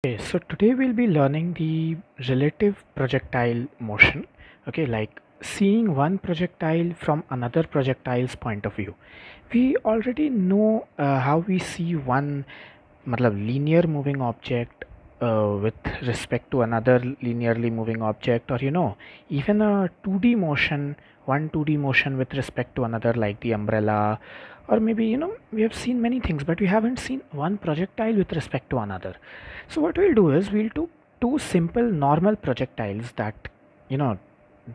Okay, so today we'll be learning the relative projectile motion. Okay, like seeing one projectile from another projectile's point of view. We already know how we see one linear moving object with respect to another linearly moving object, or even a 2D motion, one 2D motion with respect to another, like the umbrella, or maybe we have seen many things, but we haven't seen one projectile with respect to another. So what we'll do is we'll do two simple normal projectiles that you know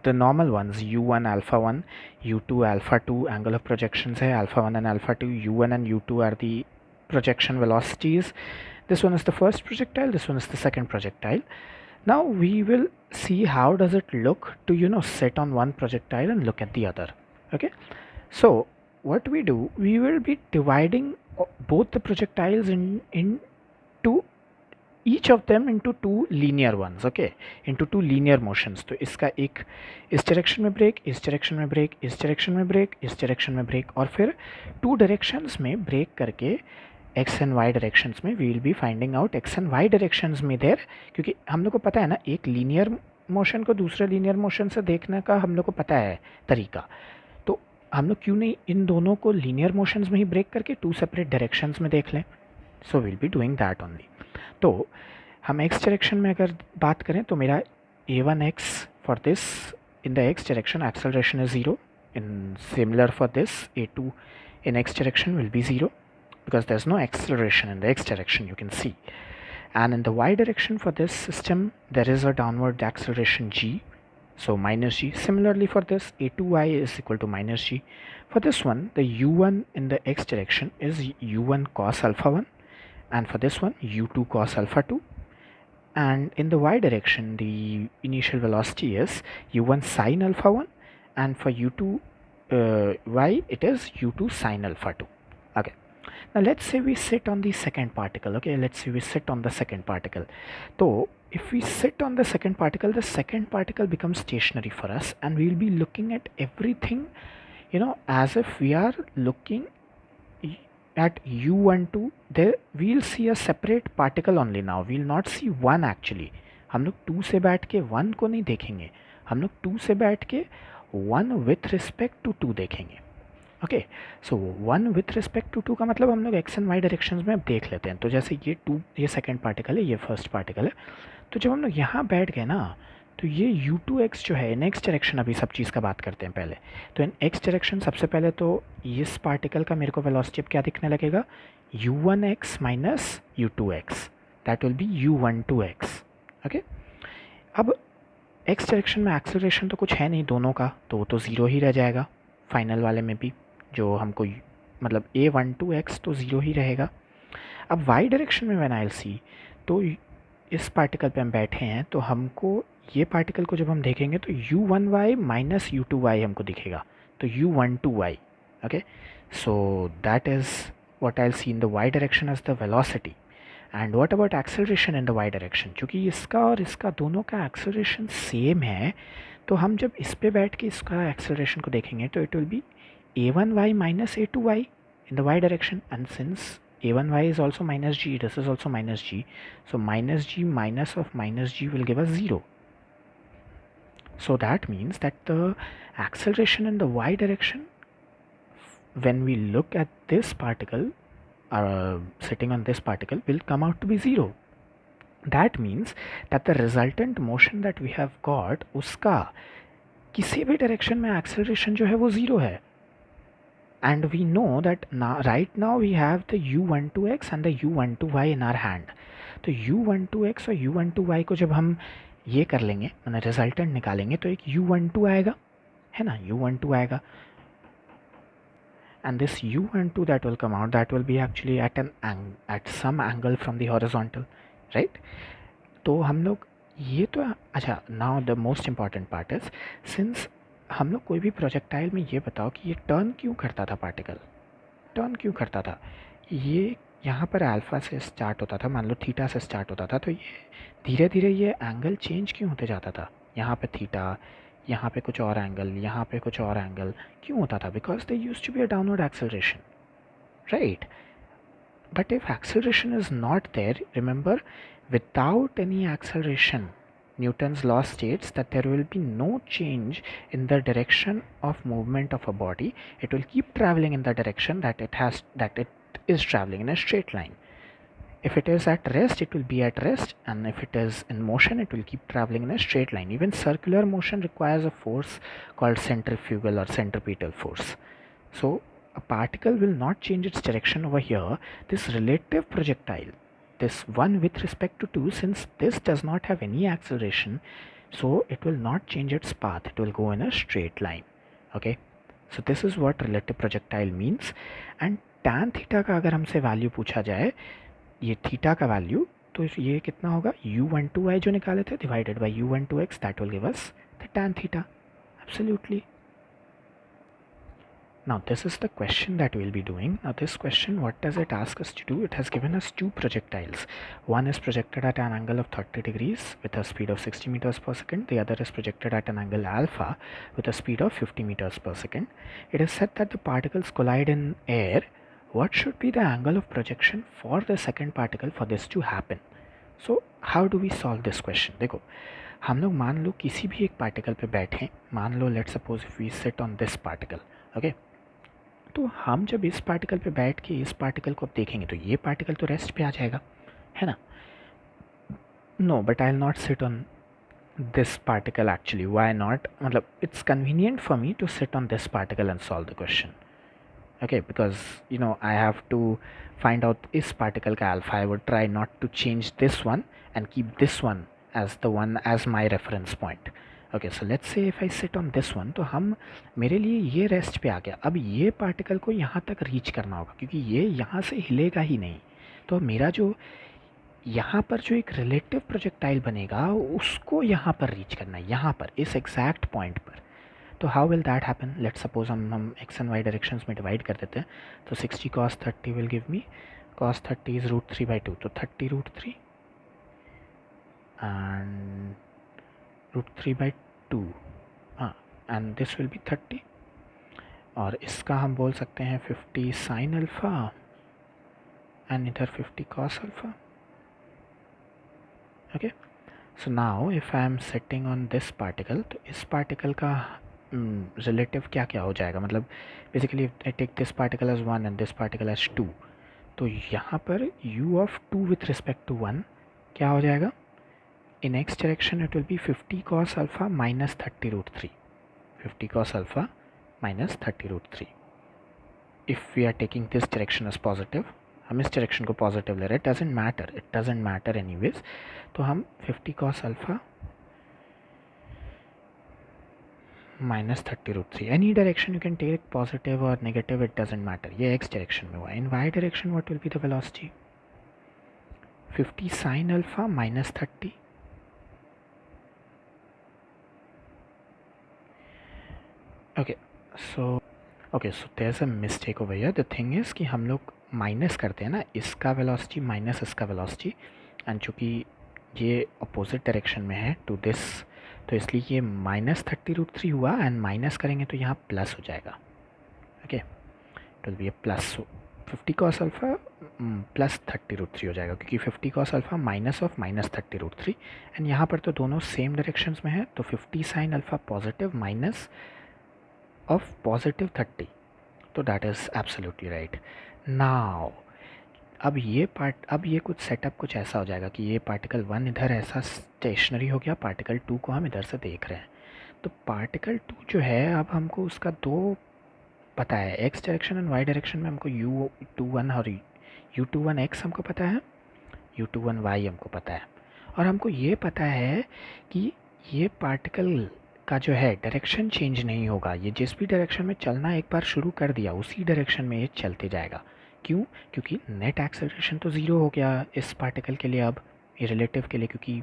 the normal ones, u1 alpha 1, u2 alpha 2 angle of projections hai, alpha 1 and alpha 2, u1 and u2 are the projection velocities. This one is the first projectile, this one is the second projectile. Now we will see how does it look to sit on one projectile and look at the other. Okay, so what we do, we will be dividing both the projectiles into each of them into two linear ones. Okay, into two linear motions. तो इसका एक इस direction में break, इस direction में break, इस direction में break, इस डायरेक्शन में ब्रेक, और फिर टू डायरेक्शंस में ब्रेक करके एक्स एंड वाई डायरेक्शंस में we will be finding out x and y directions में देर, क्योंकि हम लोग को पता है ना, एक लीनियर मोशन को दूसरे लीनियर मोशन से देखने का हम लोग को पता है तरीका, तो हम लोग क्यों नहीं इन दोनों को लीनियर मोशंस में ही ब्रेक करके टू सेपरेट डायरेक्शंस में देख लें. So will be doing that only. तो हम एक्स डायरेक्शन में अगर बात करें तो मेरा a1x for this in the x direction acceleration is 0, in similar for this a2 in x direction will be 0 because there's no acceleration in the x direction, you can see. And in the y direction for this system there is a downward acceleration g, so minus g. Similarly for this a2y is equal to minus g. For this one the u1 in the x direction is u1 cos alpha 1, and for this one u2 cos alpha 2, and in the y direction the initial velocity is u1 sin alpha 1, and for u2 y it is u2 sin alpha 2. Okay, now let's say we sit on the second particle. Okay, let's say we sit on the second particle. So if we sit on the second particle, the second particle becomes stationary for us, and we'll be looking at everything as if we are looking at u12. there we'll see a separate particle only. now we'll not see one actually. हम लोग 2 से बैठ के 1 को नहीं देखेंगे, हम लोग 2 से बैठ के 1 विथ रिस्पेक्ट टू 2 देखेंगे. Okay, so 1 with respect to 2 का मतलब हम लोग एक्स एंड वाई डायरेक्शंस में अब देख लेते हैं. तो जैसे ये सेकंड पार्टिकल है, ये फर्स्ट पार्टिकल है, तो जब हम लोग यहाँ बैठ गए ना, तो ये u2x जो है इन एक्स डायरेक्शन, अभी सब चीज़ का बात करते हैं पहले. तो इन एक्स डायरेक्शन सबसे पहले तो इस पार्टिकल का मेरे को वेलोसिटी अब क्या दिखने लगेगा, u1x minus u2x, that will be u12x. Okay, अब एक्स डायरेक्शन में एक्सेलरेशन तो कुछ है नहीं दोनों का, तो वो तो ज़ीरो ही रह जाएगा फाइनल वाले में भी, जो हमको a12x तो ज़ीरो ही रहेगा. अब y डायरेक्शन में व्हेन आई विल सी, तो इस पार्टिकल पे हम बैठे हैं, तो हमको ये पार्टिकल को जब हम देखेंगे तो u1y माइनस u2y हमको दिखेगा, तो u12y. Okay, so that is what I'll see in the y direction as the velocity. And what about acceleration in the y direction? क्योंकि इसका और इसका दोनों का acceleration सेम है, तो हम जब इस पे बैठ के इसका acceleration को देखेंगे तो it will be a1y minus a2y in the y direction, and since a1y is also minus g, this is also minus g, so minus g minus of minus g will give us 0. So that means that the acceleration in the y direction, when we look at this particle sitting on this particle, will come out to be 0. That means that the resultant motion that we have got, उसका किसी भी direction में acceleration जो है वो 0 है. And we know that now, right now we have the u12x and the u12y in our hand. तो u12x और u12y को जब हम ये कर लेंगे, मैंने रिजल्टेंट निकालेंगे, तो एक u12 आएगा, है ना, u12 आएगा, and this u12 that will come out, that will be actually at some angle from the horizontal, right? तो हम लोग ये तो अच्छा, now the most important part is, since हम लोग कोई भी प्रोजेक्टाइल में ये बताओ कि ये टर्न क्यों करता था, पार्टिकल टर्न क्यों करता था. ये यहाँ पर अल्फ़ा से स्टार्ट होता था, मान लो थीटा से स्टार्ट होता था, तो ये धीरे धीरे ये एंगल चेंज क्यों होते जाता था, यहाँ पे थीटा, यहाँ पे कुछ और एंगल, यहाँ पे कुछ और एंगल क्यों होता था, because they used to be a downward acceleration, right. But if acceleration is not there, remember Without any acceleration, Newton's law states that there will be no change in the direction of movement of a body. It will keep traveling in the direction that it is traveling in a straight line. If it is at rest, it will be at rest, and if it is in motion, it will keep traveling in a straight line. Even circular motion requires a force called centrifugal or centripetal force. So a particle will not change its direction over here. This relative projectile, this one with respect to 2, since this does not have any acceleration, so it will not change its path. It will go in a straight line. Okay, so this is what relative projectile means. And tan theta का अगर हमसे value पूछा जाए, ये theta का value, तो ये कितना होगा, u12y जो निकाले थे divided by u12x, that will give us the tan theta. Absolutely. Now this is the question that we'll be doing. Now this question, what does it ask us to do? It has given us two projectiles. One is projected at an angle of 30 degrees with a speed of 60 meters per second. The other is projected at an angle alpha with a speed of 50 meters per second. It is said that the particles collide in air. What should be the angle of projection for the second particle for this to happen? So how do we solve this question? देखो, हम लोग मान लो किसी भी एक particle पे बैठे, मान लो let's suppose if we sit on this particle. Okay, तो हम जब इस पार्टिकल पे बैठ के इस पार्टिकल को अब देखेंगे तो ये पार्टिकल तो रेस्ट पे आ जाएगा, है ना. No, but I will not sit on this particle actually. Why not, मतलब it's convenient for me to sit on this particle and solve the question. Okay, because I have to find out is particle ka alpha. I would try not to change this one and keep this one as my reference point. Okay, so let's say if I sit on this one, तो हम मेरे लिए ये rest पे आ गया. अब ये particle को यहाँ तक रीच करना होगा क्योंकि ये यहाँ से हिलेगा ही नहीं. तो मेरा जो यहाँ पर जो एक रिलेटिव प्रोजेक्टाइल बनेगा उसको यहाँ पर रीच करना है, यहाँ पर इस एग्जैक्ट पॉइंट पर. तो how will that happen? Let's suppose हम एक्स एंड वाई डायरेक्शंस में डिवाइड कर देते हैं. तो 60 cos 30 will give me cos 30 is √3/2, तो 30 √3 एंड √3/2. हाँ, एंड दिस विल बी 30, और इसका हम बोल सकते हैं 50 sin अल्फ़ा एंड इधर 50 cos alpha. Okay, so now if I am sitting on this particle, तो इस पार्टिकल का रिलेटिव क्या क्या हो जाएगा, मतलब basically I take this particle as 1 and this particle as 2, तो यहाँ पर u of 2 with respect to 1 क्या हो जाएगा? In x direction it will be 50 cos alpha minus 30 √3. 50 cos alpha minus 30 √3. If we are taking this direction as positive, हम इस direction को positive ले रहे हैं, इट डजेंट मैटर एनीवेज. तो हम 50 cos alpha minus 30 √3. Any direction you can take, positive or negative, it doesn't matter. ये x direction में हुआ. In y direction what will be the velocity? 50 sin alpha minus 30. Okay, so there's a mistake over here. The thing is कि हम लोग minus करते हैं ना, इसका वेलोसिटी माइनस इसका वेलोसिटी, एंड चूँकि ये अपोजिट डायरेक्शन में है टू दिस, तो इसलिए ये माइनस 30 √3 हुआ, एंड माइनस करेंगे तो यहाँ प्लस हो जाएगा. Okay, it will B A plus. So 50 cos alpha plus 30 √3 हो जाएगा, क्योंकि 50 cos alpha minus of minus 30 √3, and यहाँ पर तो दोनों सेम डायरेक्शंस में है. तो 50 sin alpha positive minus of positive 30, तो that is absolutely right. Now अब ये कुछ सेटअप कुछ ऐसा हो जाएगा कि ये पार्टिकल 1 इधर ऐसा स्टेशनरी हो गया, पार्टिकल 2 को हम इधर से देख रहे हैं. तो पार्टिकल 2 जो है, अब हमको उसका दो पता है, x direction and y direction में हमको u21 और u21x हमको पता है, u21y हमको पता है, और हमको ये पता है कि ये पार्टिकल का जो है डायरेक्शन चेंज नहीं होगा. ये जिस भी डायरेक्शन में चलना एक बार शुरू कर दिया उसी डायरेक्शन में ये चलते जाएगा. क्यों? क्योंकि नेट एक्सेलरेशन तो ज़ीरो हो गया इस पार्टिकल के लिए, अब ये रिलेटिव के लिए, क्योंकि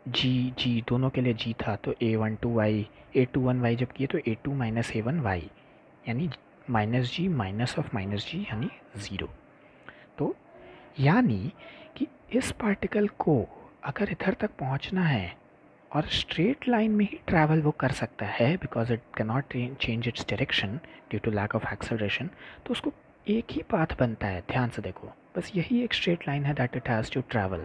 जी दोनों के लिए जी था, तो a21y जब किए तो a2 माइनस a1y यानी minus g minus of minus g यानी ज़ीरो. तो यानी कि इस पार्टिकल को अगर इधर तक पहुंचना है और स्ट्रेट लाइन में ही ट्रैवल वो कर सकता है, because it can not change its direction due to lack of acceleration, तो उसको एक ही पाथ बनता है, ध्यान से देखो, बस यही एक स्ट्रेट लाइन है that it has to travel.